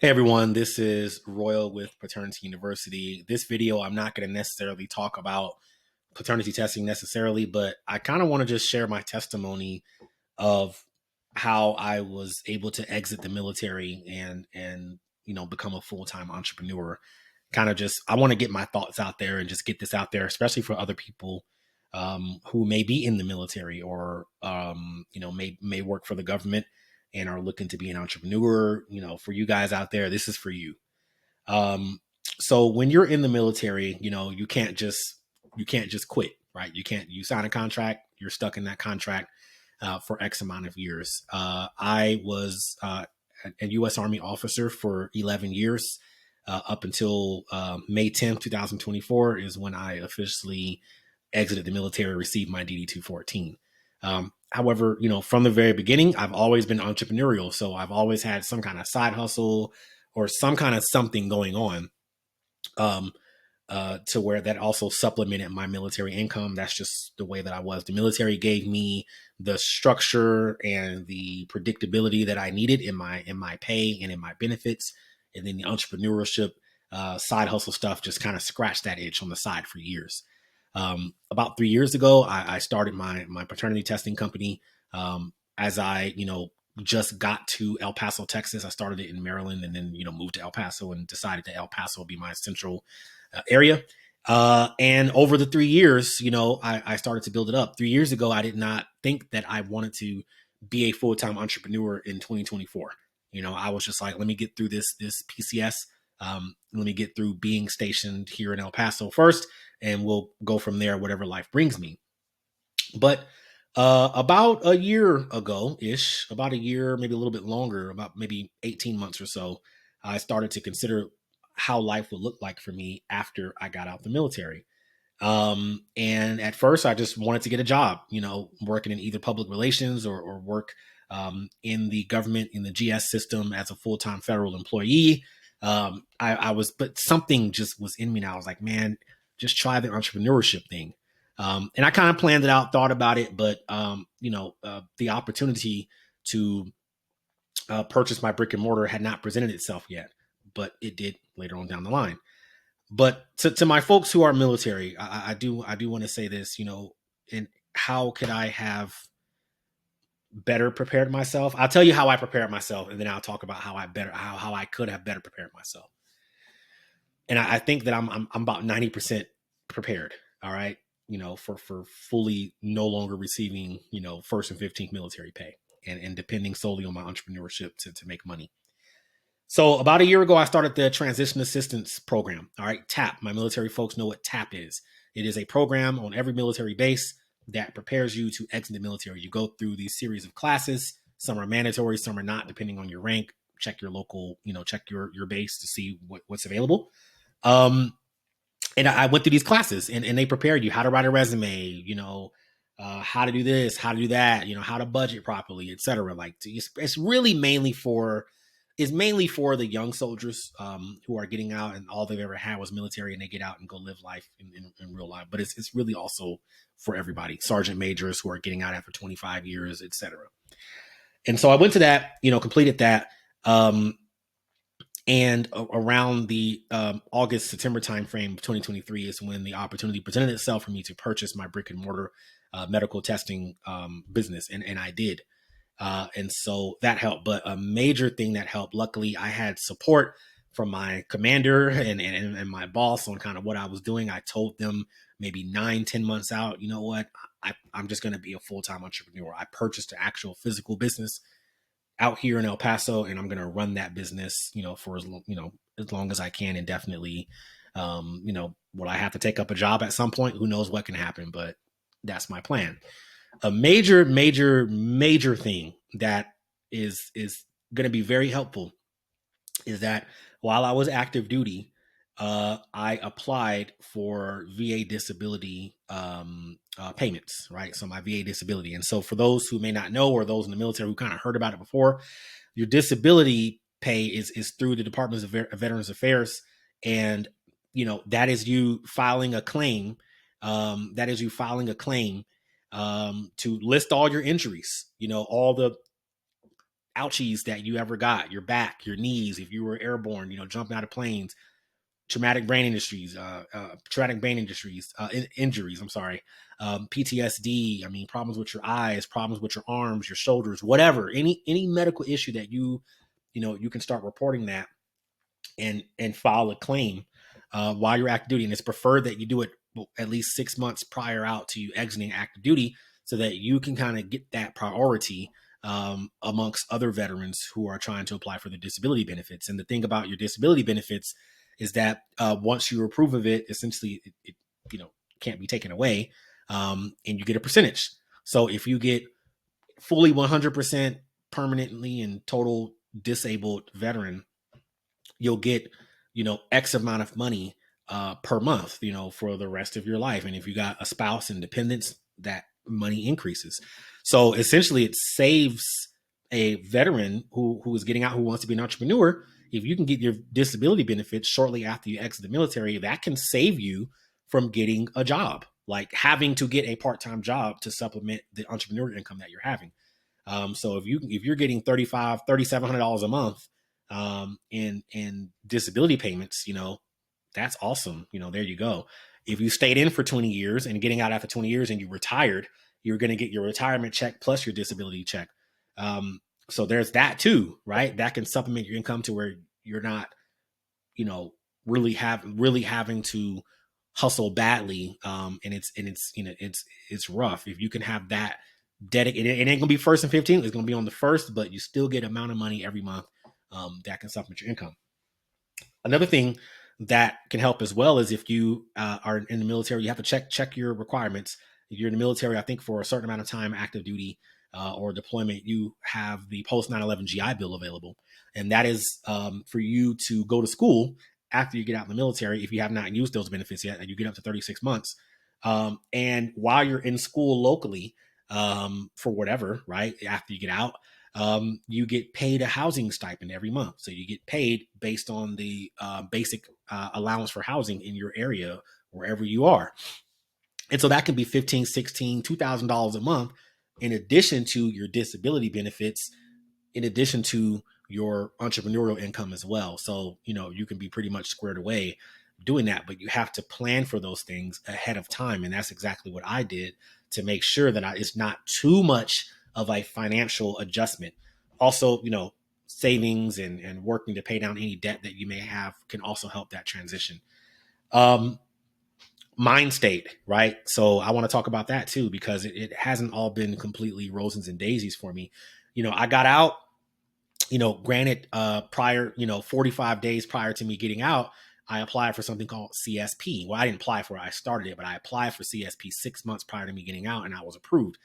Hey everyone, this is Royal with Paternity University. This video, I'm not going to necessarily talk about paternity testing necessarily, but I kind of want to just share my testimony of how I was able to exit the military and become a full-time entrepreneur. Kind of just I want to get my thoughts out there and just get this out there, especially for other people who may be in the military or may work for the government and are looking to be an entrepreneur. For you guys out there, this is for you. Um, so when you're in the military, you can't just quit, right? You sign a contract, you're stuck in that contract for X amount of years. I was a U.S. Army officer for 11 years. Up until May 10th, 2024 is when I officially exited the military, received my DD 214. However, from the very beginning, I've always been entrepreneurial. So I've always had some kind of side hustle or some kind of something going on um, to where that also supplemented my military income. That's just the way that I was. The military gave me the structure and the predictability that I needed in my pay and in my benefits. And then the entrepreneurship side hustle stuff just kind of scratched that itch on the side for years. About 3 years ago, I started my paternity testing company. As I, just got to El Paso, Texas. I started it in Maryland and then, moved to El Paso and decided that El Paso would be my central area. And over the 3 years, I started to build it up. 3 years ago, I did not think that I wanted to be a full-time entrepreneur in 2024. I was just like, let me get through this PCS. Let me get through being stationed here in El Paso first, and we'll go from there, whatever life brings me. But about a year ago ish, about a year, maybe a little bit longer, about maybe 18 months or so, I started to consider how life would look like for me after I got out the military. And at first, I just wanted to get a job, working in either public relations or work in the government, in the GS system as a full time federal employee. But something just was in me now. I was like, man, just try the entrepreneurship thing. And I kind of planned it out, thought about it, but the opportunity to purchase my brick and mortar had not presented itself yet, but it did later on down the line. But to my folks who are military, I do want to say this, and how could I have better prepared myself? I'll tell you how I prepared myself, and then I'll talk about how I could have better prepared myself. And I think that I'm about 90% prepared. All right, for fully no longer receiving first and 15th military pay and depending solely on my entrepreneurship to make money. So about a year ago, I started the Transition Assistance Program. All right, TAP. My military folks know what TAP is. It is a program on every military base that prepares you to exit the military. You go through these series of classes. Some are mandatory, some are not, depending on your rank. Check your local, check your base to see what's available. Um, and I went through these classes, and they prepared you how to write a resume, how to do this, how to do that, how to budget properly, etc. Like it's really mainly for the young soldiers who are getting out and all they've ever had was military and they get out and go live life in real life. But it's really also for everybody, sergeant majors who are getting out after 25 years, etc. And so I went to that, completed that. And around the August, September timeframe of 2023 is when the opportunity presented itself for me to purchase my brick and mortar medical testing business. And I did. And so that helped. But a major thing that helped, luckily, I had support from my commander and my boss on kind of what I was doing. I told them maybe 9, 10 months out, you know what, I'm just going to be a full-time entrepreneur. I purchased an actual physical business out here in El Paso, and I'm going to run that business, for as long as I can indefinitely. Will I have to take up a job at some point? Who knows what can happen, but that's my plan. A major, major, major thing that is going to be very helpful is that while I was active duty, I applied for VA disability payments, right? So my VA disability. And so for those who may not know, or those in the military who kind of heard about it before, your disability pay is through the Department of Veterans Affairs. And, that is you filing a claim. To list all your injuries, all the ouchies that you ever got, your back, your knees, if you were airborne, jumping out of planes, traumatic brain injuries, injuries. I'm sorry, PTSD. I mean, problems with your eyes, problems with your arms, your shoulders, whatever. Any medical issue that you can start reporting that and file a claim while you're active duty. And it's preferred that you do it at least 6 months prior out to you exiting active duty, so that you can kind of get that priority amongst other veterans who are trying to apply for the disability benefits. And the thing about your disability benefits is that once you approve of it, essentially it can't be taken away, and you get a percentage. So if you get fully 100% permanently and total disabled veteran, you'll get X amount of money per month, for the rest of your life. And if you got a spouse and dependents, that money increases. So essentially it saves a veteran who is getting out, who wants to be an entrepreneur. If you can get your disability benefits shortly after you exit the military, that can save you from getting a job, like having to get a part-time job to supplement the entrepreneurial income that you're having. So if you're getting $3,700 a month in disability payments, that's awesome. There you go. If you stayed in for 20 years and getting out after 20 years and you retired, you're going to get your retirement check plus your disability check. So there's that too, right? That can supplement your income to where you're not, really having to hustle badly. And it's rough. If you can have that dedicated, it ain't gonna be first and 15. It's gonna be on the first, but you still get amount of money every month that can supplement your income. Another thing that can help as well is if you are in the military, you have to check your requirements. If you're in the military, I think for a certain amount of time, active duty or deployment, you have the post 9/11 GI Bill available, and that is for you to go to school after you get out in the military. If you have not used those benefits yet, you get up to 36 months, and while you're in school locally, for whatever, right after you get out, you get paid a housing stipend every month. So you get paid based on the basic allowance for housing in your area, wherever you are. And so that can be $1,500, $1,600, $2,000 a month, in addition to your disability benefits, in addition to your entrepreneurial income as well. So, you can be pretty much squared away doing that, but you have to plan for those things ahead of time. And that's exactly what I did to make sure that it's not too much of a financial adjustment. Also, savings and working to pay down any debt that you may have can also help that transition. Mind state, right? So I want to talk about that too, because it hasn't all been completely roses and daisies for me. I got out, granted, prior, 45 days prior to me getting out, I applied for something called CSP. Well, I didn't apply for it. I started it, but I applied for CSP 6 months prior to me getting out, and I was approved.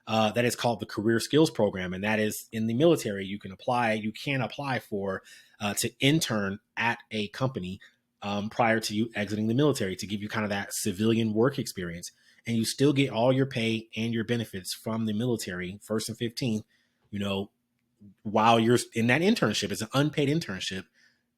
That is called the Career Skills Program. And that is in the military. You can apply for to intern at a company prior to you exiting the military, to give you kind of that civilian work experience. And you still get all your pay and your benefits from the military, first and 15th, while you're in that internship. It's an unpaid internship,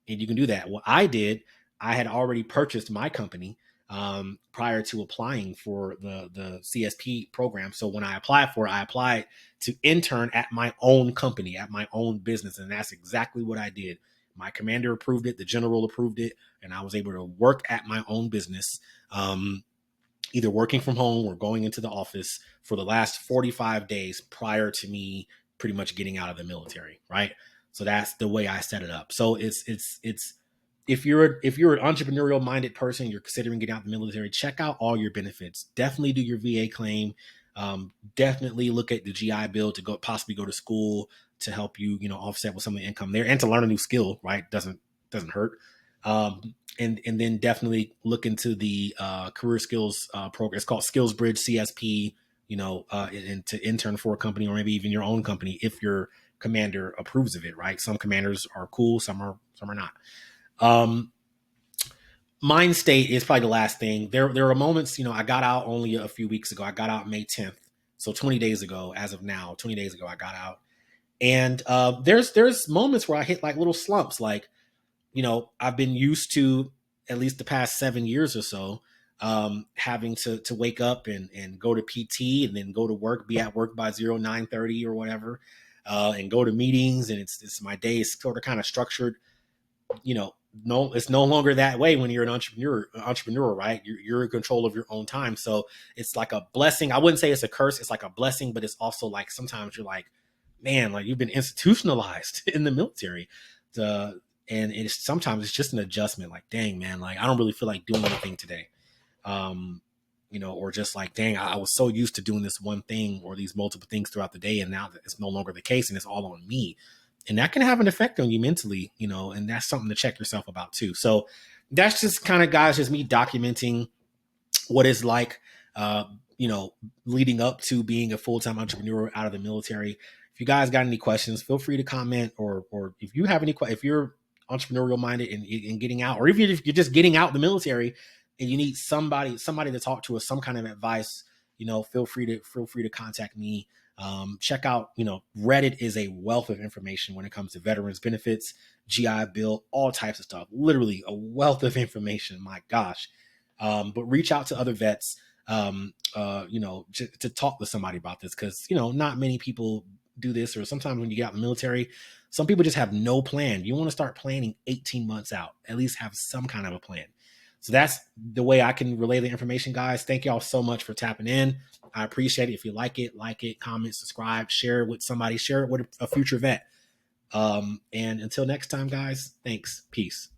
and you can do that. What I did, I had already purchased my company prior to applying for the CSP program. So when I applied for it, I applied to intern at my own company, at my own business. And that's exactly what I did. My commander approved it, the general approved it, and I was able to work at my own business, either working from home or going into the office for the last 45 days prior to me pretty much getting out of the military, right? So that's the way I set it up. So it's if you're an entrepreneurial minded person, you're considering getting out of the military, check out all your benefits. Definitely do your VA claim. Definitely look at the GI Bill to possibly go to school to help you, offset with some of the income there, and to learn a new skill, right? Doesn't hurt. And then definitely look into the career skills program. It's called Skills Bridge CSP, and to intern for a company or maybe even your own company if your commander approves of it, right? Some commanders are cool, some are not. Mind state is probably the last thing. There are moments, I got out only a few weeks ago. I got out May 10th. So 20 days ago, as of now, 20 days ago, I got out. And there's moments where I hit like little slumps. Like, I've been used to, at least the past 7 years or so, having to wake up and go to PT and then go to work, be at work by 9:30 or whatever. and go to meetings, and it's my day is sort of kind of structured. You know, no, it's no longer that way when you're an entrepreneur, right? You're in control of your own time. So it's like a blessing. I wouldn't say it's a curse. It's like a blessing, but it's also like sometimes you're like, man, like you've been institutionalized in the military. The and it's sometimes it's just an adjustment. Like, dang, man, like I don't really feel like doing anything today. Um, or just like, dang, I was so used to doing this one thing or these multiple things throughout the day, and now that it's no longer the case, and it's all on me, and that can have an effect on you mentally, and that's something to check yourself about too. So that's just kind of, guys, just me documenting what it's like, uh, leading up to being a full-time entrepreneur out of the military. If you guys got any questions, feel free to comment, or if you have any, if you're entrepreneurial minded and getting out, or even if you're just getting out the military and you need somebody to talk to or some kind of advice, feel free to contact me. Check out, Reddit is a wealth of information when it comes to veterans benefits, GI Bill, all types of stuff. Literally a wealth of information. My gosh. But reach out to other vets, to talk to somebody about this, because, not many people do this, or sometimes when you get out in the military, some people just have no plan. You want to start planning 18 months out, at least have some kind of a plan. So that's the way I can relay the information, guys. Thank y'all so much for tapping in. I appreciate it. If you like it, comment, subscribe, share it with somebody, share it with a future vet. And until next time, guys, thanks. Peace.